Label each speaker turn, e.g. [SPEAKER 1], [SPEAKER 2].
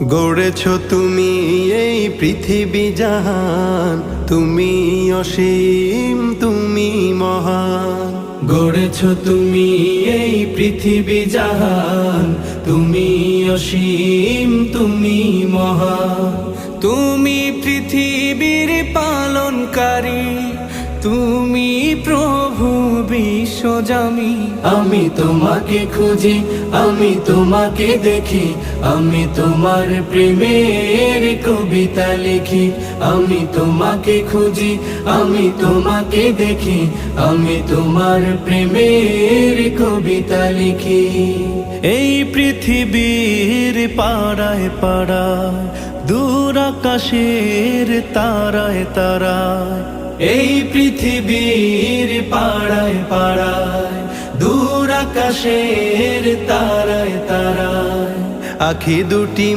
[SPEAKER 1] গড়েছ তুমি এই পৃথিবী জাহান, তুমি অসীম তুমি মহান।
[SPEAKER 2] গড়েছ তুমি এই পৃথিবী জাহান, তুমি অসীম তুমি মহান। তুমি পৃথিবীর পালনকারী, তুমি প্রভু বিশ্বজামি। আমি তোমাকে খুঁজি, আমি তোমাকে দেখি, আমি তোমার প্রেমের কবিতা লিখি। আমি তোমাকে খুঁজি, আমি তোমাকে দেখি, আমি তোমার প্রেমের কবিতা লিখি। এই পৃথিবীর পাড়ায় পাড়ায়, দূর আকাশের তারায় তারায়, এই পৃথিবীর পাড়ায় পাড়ায়, দূর আকাশের তারায় তারায়,
[SPEAKER 1] আখি দুটি